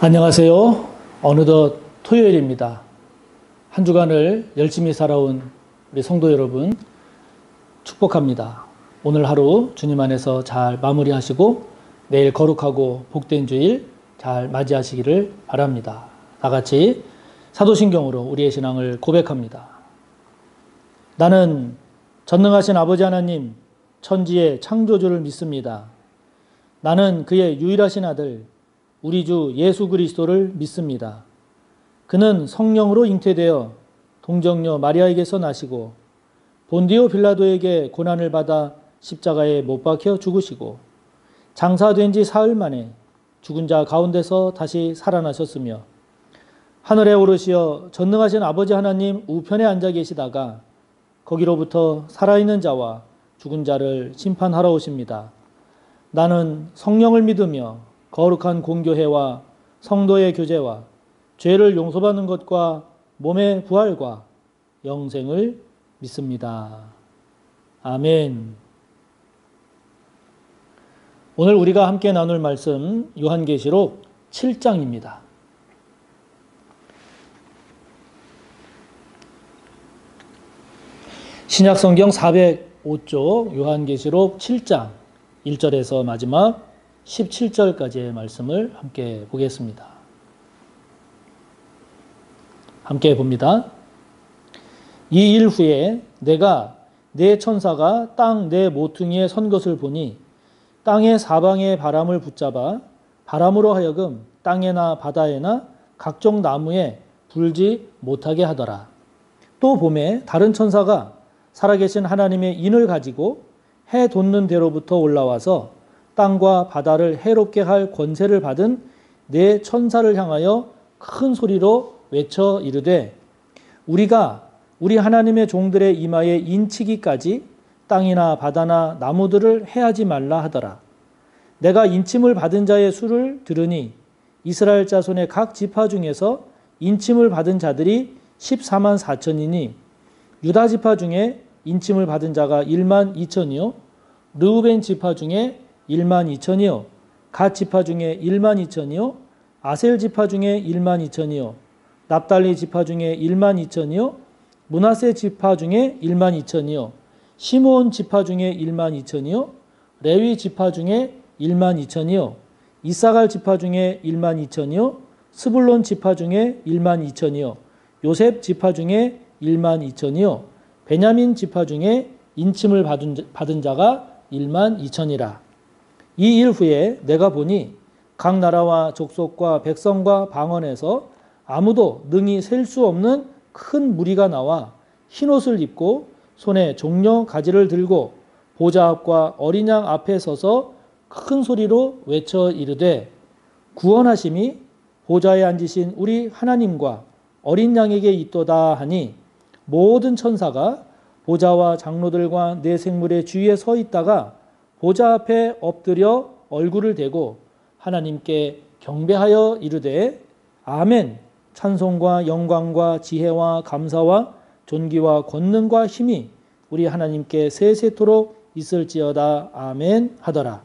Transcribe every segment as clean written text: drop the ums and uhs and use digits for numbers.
안녕하세요. 어느덧 토요일입니다. 한 주간을 열심히 살아온 우리 성도 여러분 축복합니다. 오늘 하루 주님 안에서 잘 마무리하시고 내일 거룩하고 복된 주일 잘 맞이하시기를 바랍니다. 다 같이 사도신경으로 우리의 신앙을 고백합니다. 나는 전능하신 아버지 하나님 천지의 창조주를 믿습니다. 나는 그의 유일하신 아들 우리 주 예수 그리스도를 믿습니다. 그는 성령으로 잉태되어 동정녀 마리아에게서 나시고 본디오 빌라도에게 고난을 받아 십자가에 못 박혀 죽으시고 장사된 지 사흘 만에 죽은 자 가운데서 다시 살아나셨으며 하늘에 오르시어 전능하신 아버지 하나님 우편에 앉아 계시다가 거기로부터 살아있는 자와 죽은 자를 심판하러 오십니다. 나는 성령을 믿으며 거룩한 공교회와 성도의 교제와 죄를 용서받는 것과 몸의 부활과 영생을 믿습니다. 아멘. 오늘 우리가 함께 나눌 말씀 요한계시록 7장입니다. 신약성경 405쪽 요한계시록 7장 1절에서 마지막 17절까지의 말씀을 함께 보겠습니다. 함께 봅니다. 이 일 후에 내가 네 천사가 땅 네 모퉁이에 선 것을 보니 땅의 사방의 바람을 붙잡아 바람으로 하여금 땅에나 바다에나 각종 나무에 불지 못하게 하더라. 또 봄에 다른 천사가 살아계신 하나님의 인을 가지고 해 돋는 데로부터 올라와서 땅과 바다를 해롭게 할 권세를 받은 네 천사를 향하여 큰 소리로 외쳐 이르되 우리가 우리 하나님의 종들의 이마에 인치기까지 땅이나 바다나 나무들을 해하지 말라 하더라. 내가 인침을 받은 자의 수를 들으니 이스라엘 자손의 각 지파 중에서 인침을 받은 자들이 14만 4천이니 유다 지파 중에 인침을 받은 자가 1만 2천이요 르우벤 지파 중에 1만 2천이요 갓 지파 중에 1만 2천이요 아셀 지파 중에 1만 2천이요 납달리 지파 중에 1만 2천이요 므낫세 지파 중에 1만 2천이요 시므온 지파 중에 1만 2천이요 레위 지파 중에 1만 2천이요 이사갈 지파 중에 1만 2천이요 스불론 지파 중에 1만 2천이요 요셉 지파 중에 1만 2천이요 베냐민 지파 중에 인침을 받은 자가 1만 2천이라. 이 일 후에 내가 보니 각 나라와 족속과 백성과 방언에서 아무도 능히 셀 수 없는 큰 무리가 나와 흰옷을 입고 손에 종려 가지를 들고 보좌 앞과 어린 양 앞에 서서 큰 소리로 외쳐 이르되 구원하심이 보좌에 앉으신 우리 하나님과 어린 양에게 있도다 하니 모든 천사가 보좌와 장로들과 네 생물의 주위에 서 있다가 보좌 앞에 엎드려 얼굴을 대고 하나님께 경배하여 이르되 아멘. 찬송과 영광과 지혜와 감사와 존귀와 권능과 힘이 우리 하나님께 세세토록 있을지어다. 아멘 하더라.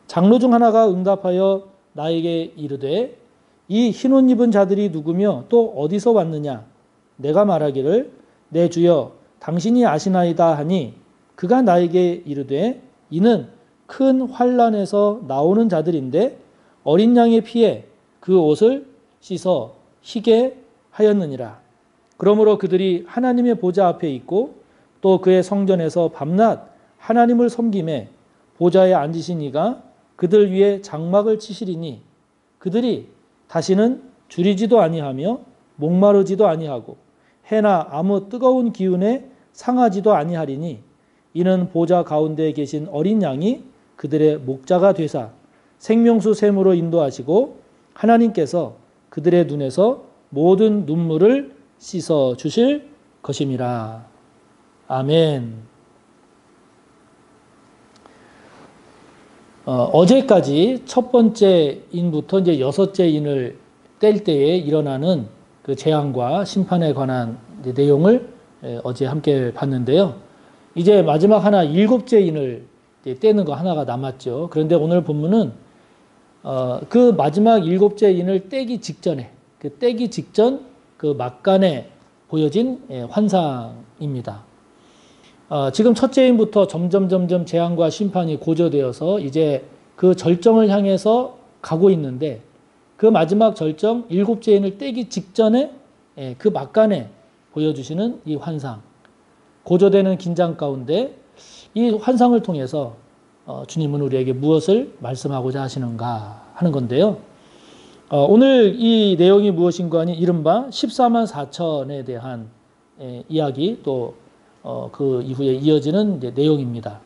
장로 중 하나가 응답하여 나에게 이르되 이 흰옷 입은 자들이 누구며 또 어디서 왔느냐. 내가 말하기를 내 주여 당신이 아시나이다 하니 그가 나에게 이르되 이는 큰 환난에서 나오는 자들인데 어린 양의 피에 그 옷을 씻어 희게 하였느니라. 그러므로 그들이 하나님의 보좌 앞에 있고 또 그의 성전에서 밤낮 하나님을 섬김에 보좌에 앉으신 이가 그들 위에 장막을 치시리니 그들이 다시는 줄이지도 아니하며 목마르지도 아니하고 해나 아무 뜨거운 기운에 상하지도 아니하리니 이는 보좌 가운데에 계신 어린 양이 그들의 목자가 되사 생명수 샘으로 인도하시고 하나님께서 그들의 눈에서 모든 눈물을 씻어 주실 것임이라. 아멘. 어제까지 첫 번째 인부터 이제 여섯째 인을 뗄 때에 일어나는 그 재앙과 심판에 관한 내용을 어제 함께 봤는데요. 이제 마지막 하나 일곱째 인을 떼는 거 하나가 남았죠. 그런데 오늘 본문은 그 마지막 일곱째 인을 떼기 직전에, 그 떼기 직전 그 막간에 보여진 환상입니다. 지금 첫째 인부터 점점 재앙과 심판이 고조되어서 이제 그 절정을 향해서 가고 있는데 그 마지막 절정 일곱째 인을 떼기 직전에 그 막간에 보여주시는 이 환상, 고조되는 긴장 가운데 이 환상을 통해서 주님은 우리에게 무엇을 말씀하고자 하시는가 하는 건데요. 오늘 이 내용이 무엇인가 하니 이른바 14만 4천에 대한 이야기 또 그 이후에 이어지는 이제 내용입니다.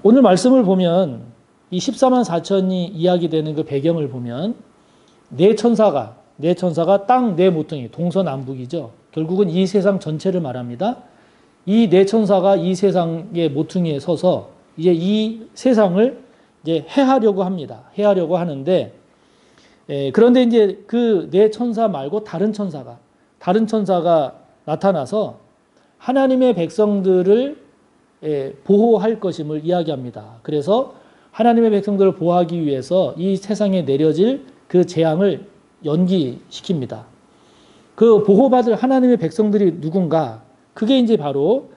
오늘 말씀을 보면 이 14만 4천이 이야기되는 그 배경을 보면 네 천사가 땅 네 모퉁이 동서남북이죠. 결국은 이 세상 전체를 말합니다. 이 네 천사가 이 세상의 모퉁이에 서서 이제 이 세상을 이제 해하려고 합니다. 해하려고 하는데 그런데 이제 그 네 천사 말고 다른 천사가 나타나서 하나님의 백성들을 보호할 것임을 이야기합니다. 그래서 하나님의 백성들을 보호하기 위해서 이 세상에 내려질 그 재앙을 연기시킵니다. 그 보호받을 하나님의 백성들이 누군가? 그게 이제 바로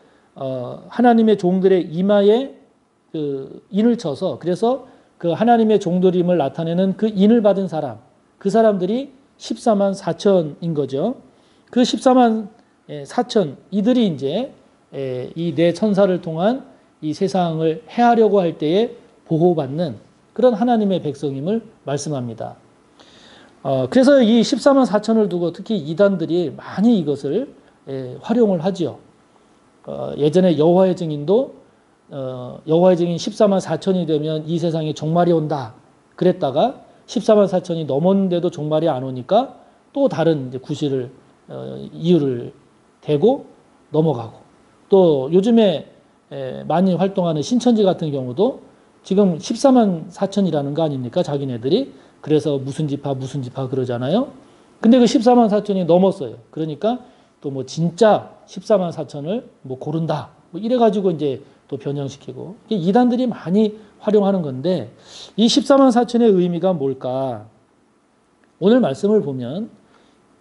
하나님의 종들의 이마에 그 인을 쳐서 그래서 그 하나님의 종들임을 나타내는 그 인을 받은 사람, 그 사람들이 14만 4천인 거죠. 그 14만 4천 이들이 이제 이 네 천사를 통한 이 세상을 해하려고 할 때에 보호받는 그런 하나님의 백성임을 말씀합니다. 그래서 이 14만 4천을 두고 특히 이단들이 많이 이것을 활용을 하지요. 예전에 여호와의 증인도 여호와의 증인 14만 4천이 되면 이 세상에 종말이 온다 그랬다가 14만 4천이 넘었는데도 종말이 안 오니까 또 다른 이제 구실을 이유를 대고 넘어가고 또 요즘에 많이 활동하는 신천지 같은 경우도 지금 14만 4천이라는 거 아닙니까? 자기네들이. 그래서 무슨 지파 그러잖아요. 근데 그 14만 4천이 넘었어요. 그러니까 또 뭐 진짜 14만 4천을 뭐 고른다. 뭐 이래가지고 이제 또 변형시키고. 이단들이 많이 활용하는 건데 이 14만 4천의 의미가 뭘까? 오늘 말씀을 보면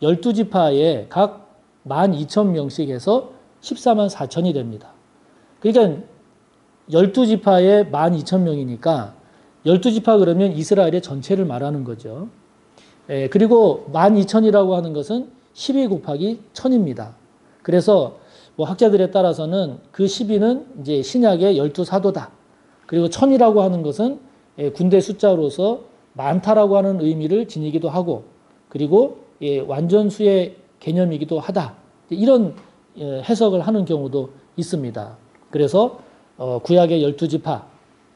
12지파에 각 12,000명씩 해서 14만 4천이 됩니다. 그러니까 12지파에 12,000명이니까 12지파 그러면 이스라엘의 전체를 말하는 거죠. 그리고 12,000이라고 하는 것은 12 곱하기 1000입니다. 그래서 뭐 학자들에 따라서는 그 12는 이제 신약의 12사도다. 그리고 1000이라고 하는 것은 군대 숫자로서 많다라고 하는 의미를 지니기도 하고 그리고 완전수의 개념이기도 하다. 이런 해석을 하는 경우도 있습니다. 그래서 구약의 12지파,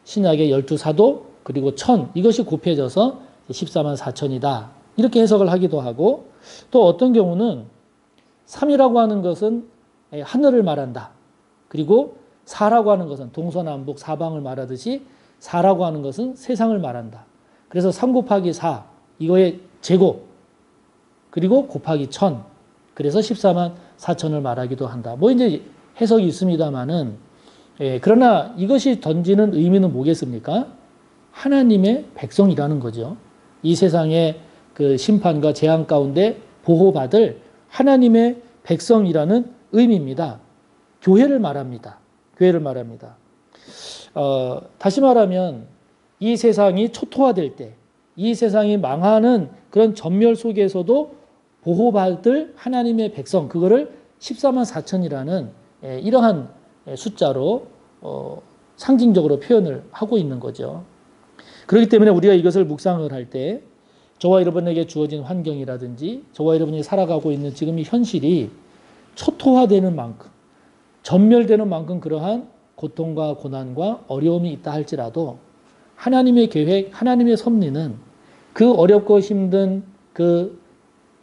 신약의 12사도, 그리고 1000 이것이 곱해져서 14만 4천이다. 이렇게 해석을 하기도 하고 또 어떤 경우는 3이라고 하는 것은 하늘을 말한다. 그리고 4라고 하는 것은 동서남북 사방을 말하듯이 4라고 하는 것은 세상을 말한다. 그래서 3 곱하기 4 이거의 제곱 그리고 곱하기 1000 그래서 14만 4천을 말하기도 한다. 뭐 이제 해석이 있습니다만은 그러나 이것이 던지는 의미는 뭐겠습니까? 하나님의 백성이라는 거죠. 이 세상의 그 심판과 재앙 가운데 보호받을 하나님의 백성이라는 의미입니다. 교회를 말합니다. 교회를 말합니다. 다시 말하면 이 세상이 초토화될 때, 이 세상이 망하는 그런 전멸 속에서도 보호받을 하나님의 백성, 그거를 14만 4천이라는 이러한 숫자로 상징적으로 표현을 하고 있는 거죠. 그렇기 때문에 우리가 이것을 묵상을 할 때 저와 여러분에게 주어진 환경이라든지 저와 여러분이 살아가고 있는 지금 이 현실이 초토화되는 만큼, 전멸되는 만큼 그러한 고통과 고난과 어려움이 있다 할지라도 하나님의 계획, 하나님의 섭리는 그 어렵고 힘든 그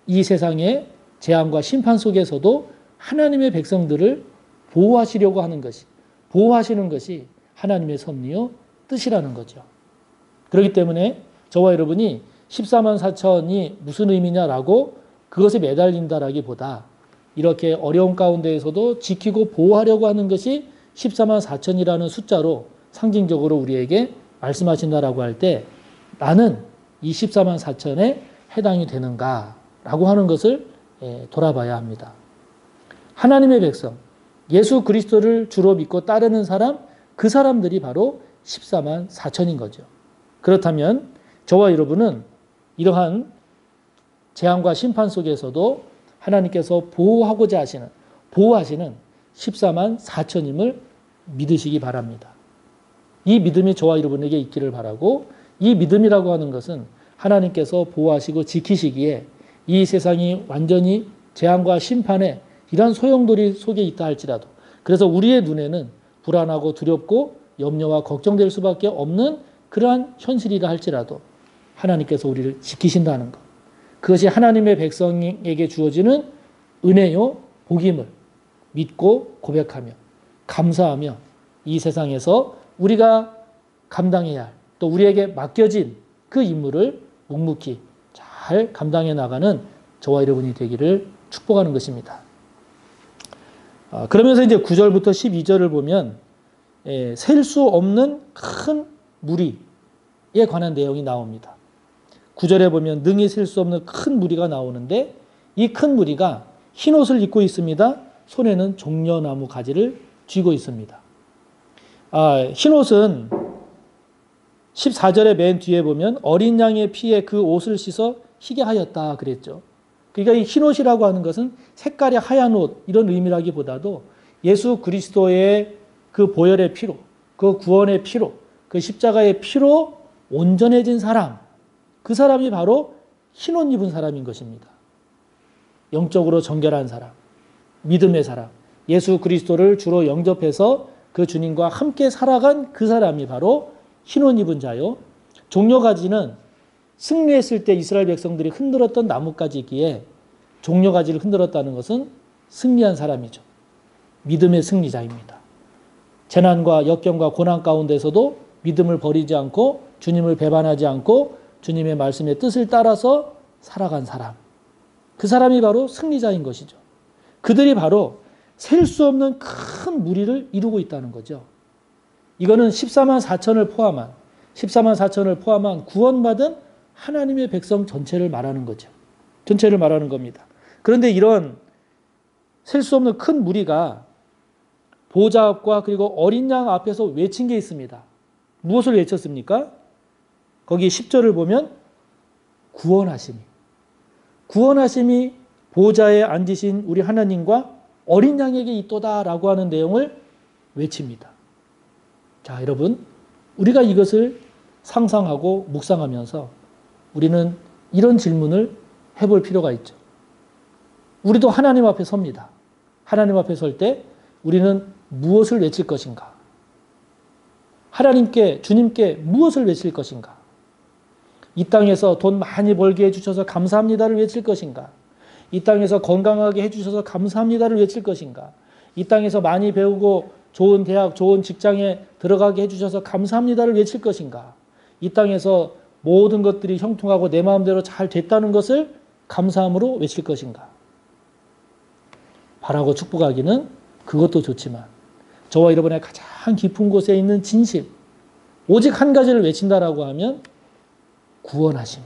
이 세상의 재앙과 심판 속에서도 하나님의 백성들을 보호하시려고 하는 것이, 보호하시는 것이 하나님의 섭리요 뜻이라는 거죠. 그렇기 때문에 저와 여러분이 14만 4천이 무슨 의미냐라고 그것에 매달린다라기보다 이렇게 어려운 가운데에서도 지키고 보호하려고 하는 것이 14만 4천이라는 숫자로 상징적으로 우리에게 말씀하신다라고 할 때 나는 이 14만 4천에 해당이 되는가라고 하는 것을 돌아봐야 합니다. 하나님의 백성, 예수 그리스도를 주로 믿고 따르는 사람, 그 사람들이 바로 14만 4천인 거죠. 그렇다면 저와 여러분은 이러한 재앙과 심판 속에서도 하나님께서 보호하시는 14만 4천임을 믿으시기 바랍니다. 이 믿음이 저와 여러분에게 있기를 바라고, 이 믿음이라고 하는 것은 하나님께서 보호하시고 지키시기에 이 세상이 완전히 재앙과 심판의 이러한 소용돌이 속에 있다 할지라도, 그래서 우리의 눈에는 불안하고 두렵고 염려와 걱정될 수밖에 없는 그러한 현실이라 할지라도 하나님께서 우리를 지키신다는 것, 그것이 하나님의 백성에게 주어지는 은혜요 복임을 믿고 고백하며 감사하며 이 세상에서 우리가 감당해야 할, 또 우리에게 맡겨진 그 임무를 묵묵히 잘 감당해 나가는 저와 여러분이 되기를 축복하는 것입니다. 그러면서 이제 9절부터 12절을 보면 셀 수 없는 큰 무리에 관한 내용이 나옵니다. 9절에 보면 능히 셀 수 없는 큰 무리가 나오는데, 이 큰 무리가 흰 옷을 입고 있습니다. 손에는 종려나무 가지를 쥐고 있습니다. 흰 옷은 14절의 맨 뒤에 보면 어린 양의 피에 그 옷을 씻어 희게 하였다 그랬죠. 그러니까 이 흰 옷이라고 하는 것은 색깔이 하얀 옷 이런 의미라기보다도 예수 그리스도의 그 보혈의 피로, 그 구원의 피로, 그 십자가의 피로 온전해진 사람, 그 사람이 바로 흰 옷 입은 사람인 것입니다. 영적으로 정결한 사람, 믿음의 사람, 예수 그리스도를 주로 영접해서 그 주님과 함께 살아간 그 사람이 바로 흰 옷 입은 자요. 종려가지는 승리했을 때 이스라엘 백성들이 흔들었던 나뭇가지기에 종려가지를 흔들었다는 것은 승리한 사람이죠. 믿음의 승리자입니다. 재난과 역경과 고난 가운데서도 믿음을 버리지 않고 주님을 배반하지 않고 주님의 말씀의 뜻을 따라서 살아간 사람. 그 사람이 바로 승리자인 것이죠. 그들이 바로 셀 수 없는 큰 무리를 이루고 있다는 거죠. 이거는 14만 4천을 포함한 구원받은 하나님의 백성 전체를 말하는 거죠. 전체를 말하는 겁니다. 그런데 이런 셀 수 없는 큰 무리가 보좌 앞과 그리고 어린 양 앞에서 외친 게 있습니다. 무엇을 외쳤습니까? 거기 10절을 보면 구원하심이 보좌에 앉으신 우리 하나님과 어린 양에게 있도다라고 하는 내용을 외칩니다. 자, 여러분, 우리가 이것을 상상하고 묵상하면서 우리는 이런 질문을 해볼 필요가 있죠. 우리도 하나님 앞에 섭니다. 하나님 앞에 설 때 우리는 무엇을 외칠 것인가? 주님께 무엇을 외칠 것인가? 이 땅에서 돈 많이 벌게 해주셔서 감사합니다를 외칠 것인가? 이 땅에서 건강하게 해주셔서 감사합니다를 외칠 것인가? 이 땅에서 많이 배우고 좋은 대학, 좋은 직장에 들어가게 해주셔서 감사합니다를 외칠 것인가? 이 땅에서 모든 것들이 형통하고 내 마음대로 잘 됐다는 것을 감사함으로 외칠 것인가? 바라고 축복하기는 그것도 좋지만 저와 여러분의 가장 깊은 곳에 있는 진실, 오직 한 가지를 외친다라고 하면 구원하심이,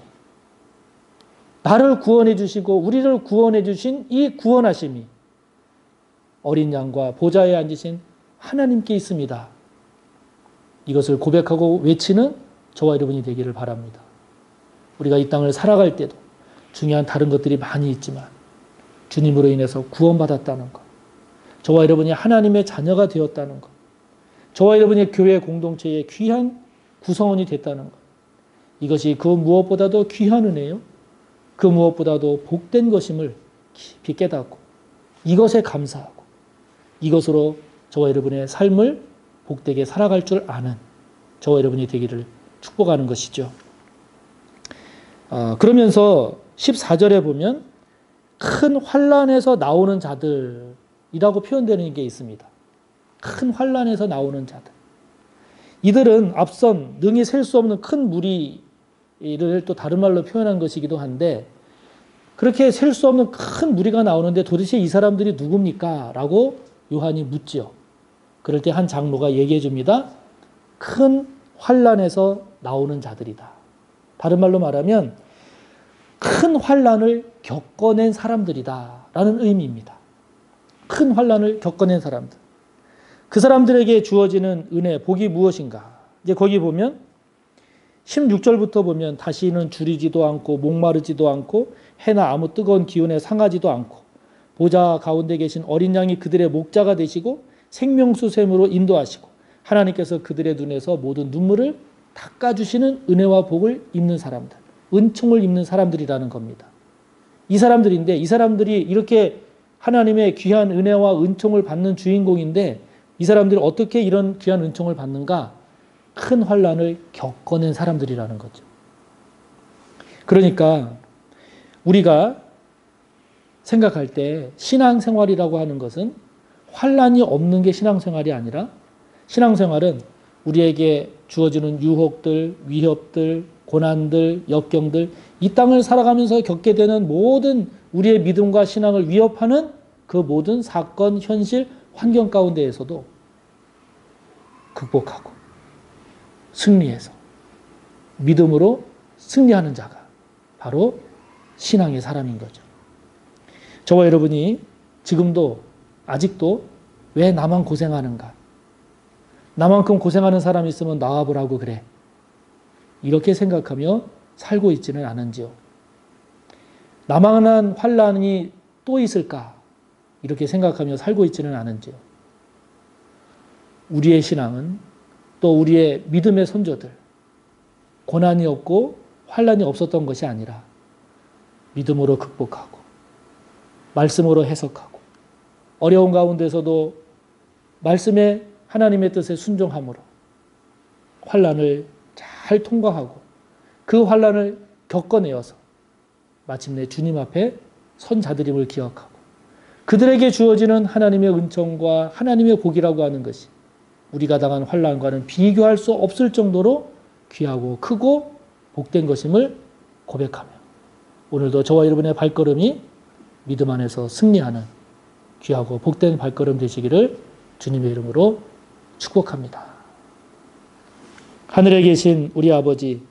나를 구원해 주시고 우리를 구원해 주신 이 구원하심이 어린 양과 보좌에 앉으신 하나님께 있습니다. 이것을 고백하고 외치는 저와 여러분이 되기를 바랍니다. 우리가 이 땅을 살아갈 때도 중요한 다른 것들이 많이 있지만 주님으로 인해서 구원받았다는 것, 저와 여러분이 하나님의 자녀가 되었다는 것, 저와 여러분이 교회 공동체의 귀한 구성원이 됐다는 것, 이것이 그 무엇보다도 귀한 은혜요, 그 무엇보다도 복된 것임을 깊이 깨닫고 이것에 감사하고 이것으로 저와 여러분의 삶을 복되게 살아갈 줄 아는 저와 여러분이 되기를 축복하는 것이죠. 그러면서 14절에 보면 큰 환난에서 나오는 자들이라고 표현되는 게 있습니다. 큰 환난에서 나오는 자들. 이들은 앞선 능히 셀 수 없는 큰 무리를 또 다른 말로 표현한 것이기도 한데, 그렇게 셀 수 없는 큰 무리가 나오는데 도대체 이 사람들이 누굽니까? 라고 요한이 묻지요. 그럴 때 한 장로가 얘기해 줍니다. 큰 환난에서 나오는 자들이다. 다른 말로 말하면 큰 환난을 겪어낸 사람들이다 라는 의미입니다. 큰 환난을 겪어낸 사람들. 그 사람들에게 주어지는 은혜, 복이 무엇인가? 이제 거기 보면 16절부터 보면 다시는 줄이지도 않고 목마르지도 않고 해나 아무 뜨거운 기운에 상하지도 않고 보좌 가운데 계신 어린 양이 그들의 목자가 되시고 생명수 샘으로 인도하시고 하나님께서 그들의 눈에서 모든 눈물을 닦아주시는 은혜와 복을 입는 사람들, 은총을 입는 사람들이라는 겁니다. 이 사람들인데 이 사람들이 이렇게 하나님의 귀한 은혜와 은총을 받는 주인공인데 이 사람들이 어떻게 이런 귀한 은총을 받는가? 큰 환난을 겪어낸 사람들이라는 거죠. 그러니까 우리가 생각할 때 신앙생활이라고 하는 것은 환난이 없는 게 신앙생활이 아니라 신앙생활은 우리에게 주어지는 유혹들, 위협들, 고난들, 역경들, 이 땅을 살아가면서 겪게 되는 모든 우리의 믿음과 신앙을 위협하는 그 모든 사건, 현실, 환경 가운데에서도 극복하고 승리해서 믿음으로 승리하는 자가 바로 신앙의 사람인 거죠. 저와 여러분이 지금도 아직도 왜 나만 고생하는가? 나만큼 고생하는 사람이 있으면 나와보라고 그래. 이렇게 생각하며 살고 있지는 않은지요. 나만한 환난이 또 있을까? 이렇게 생각하며 살고 있지는 않은지요. 우리의 신앙은 또 우리의 믿음의 선조들, 고난이 없고 환난이 없었던 것이 아니라 믿음으로 극복하고 말씀으로 해석하고 어려운 가운데서도 말씀에 하나님의 뜻에 순종함으로 환난을 잘 통과하고 그 환난을 겪어내어서 마침내 주님 앞에 선 자들임을 기억하고 그들에게 주어지는 하나님의 은총과 하나님의 복이라고 하는 것이 우리가 당한 환난과는 비교할 수 없을 정도로 귀하고 크고 복된 것임을 고백하며 오늘도 저와 여러분의 발걸음이 믿음 안에서 승리하는 귀하고 복된 발걸음 되시기를 주님의 이름으로 축복합니다. 하늘에 계신 우리 아버지,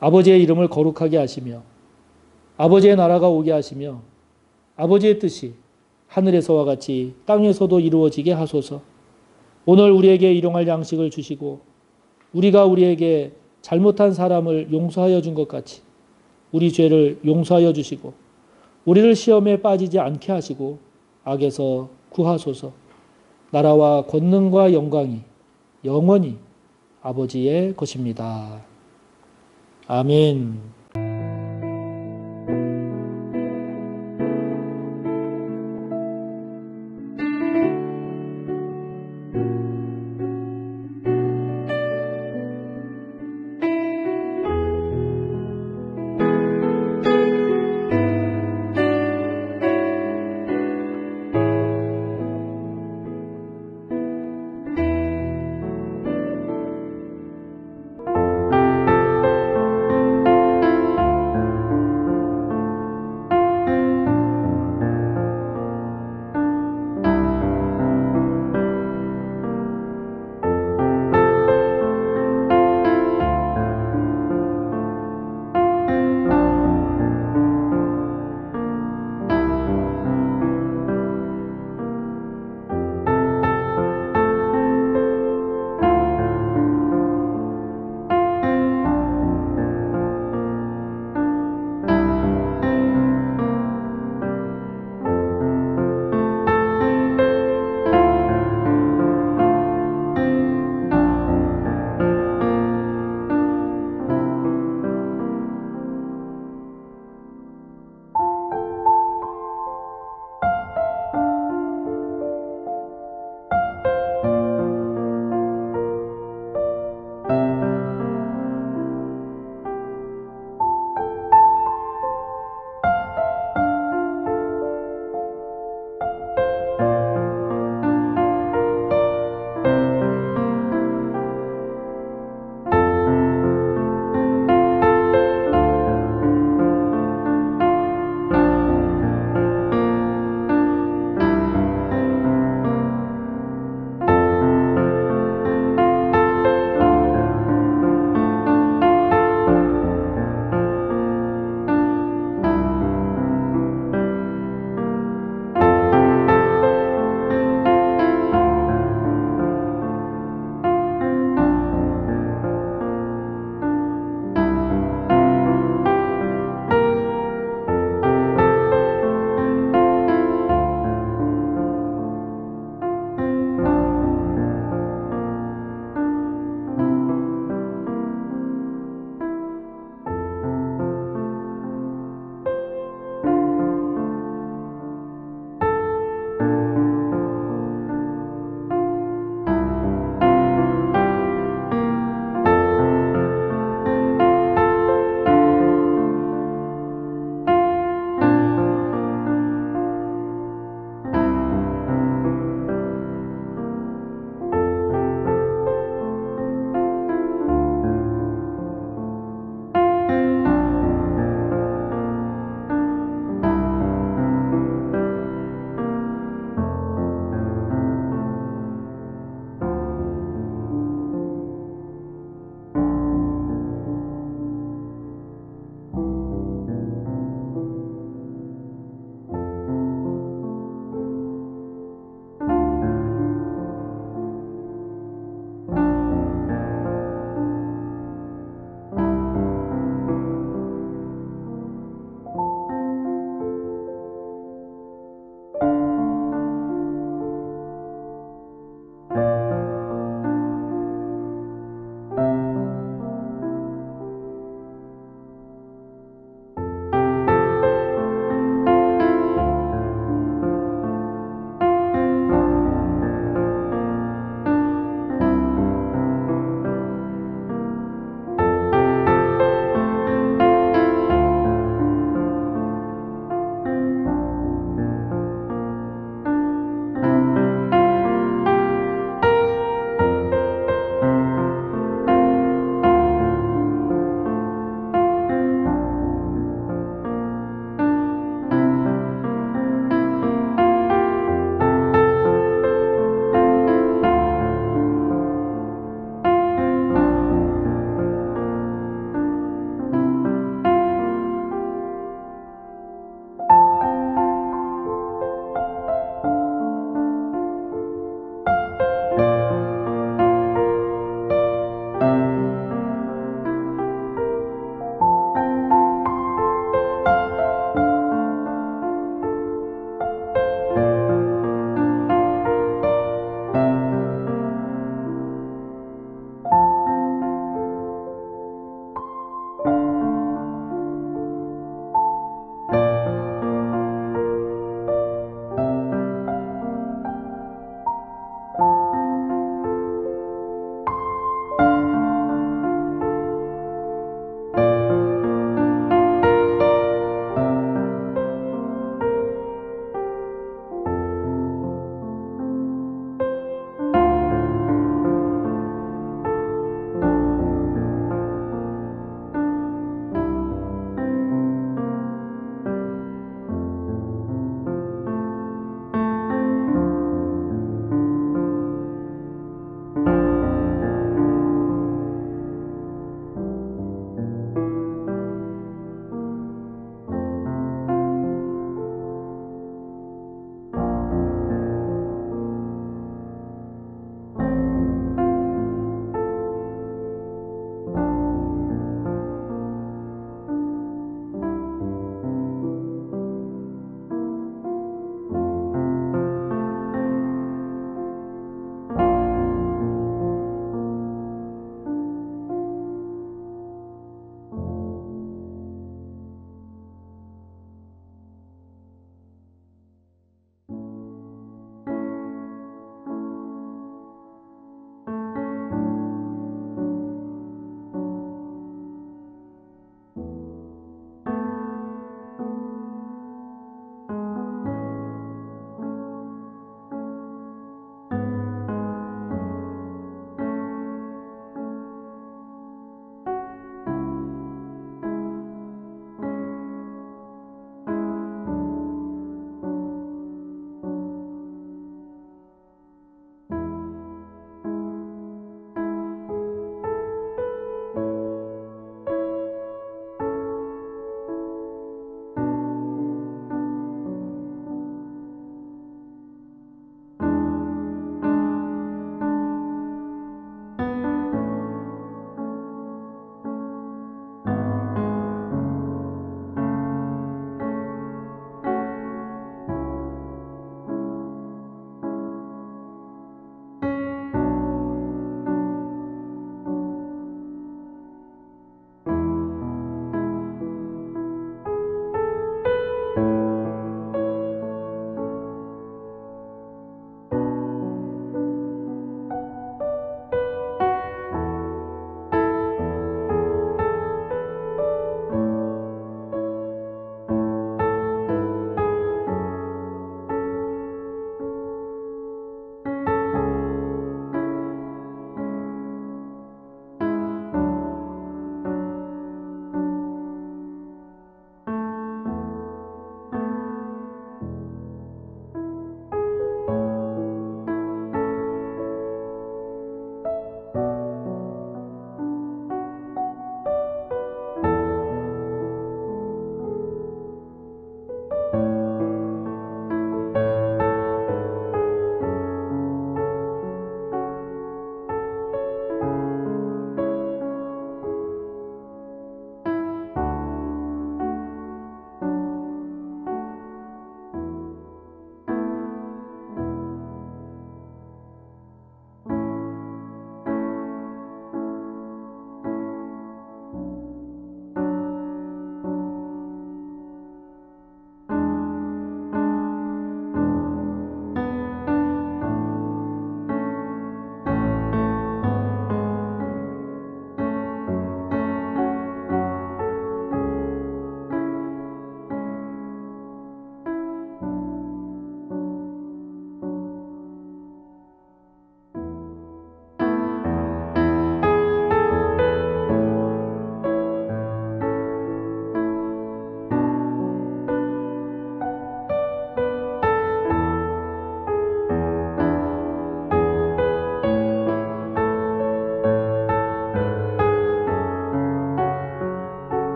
아버지의 이름을 거룩하게 하시며 아버지의 나라가 오게 하시며 아버지의 뜻이 하늘에서와 같이 땅에서도 이루어지게 하소서. 오늘 우리에게 일용할 양식을 주시고 우리가 우리에게 잘못한 사람을 용서하여 준 것 같이 우리 죄를 용서하여 주시고 우리를 시험에 빠지지 않게 하시고 악에서 구하소서. 나라와 권능과 영광이 영원히 아버지의 것입니다. 아멘.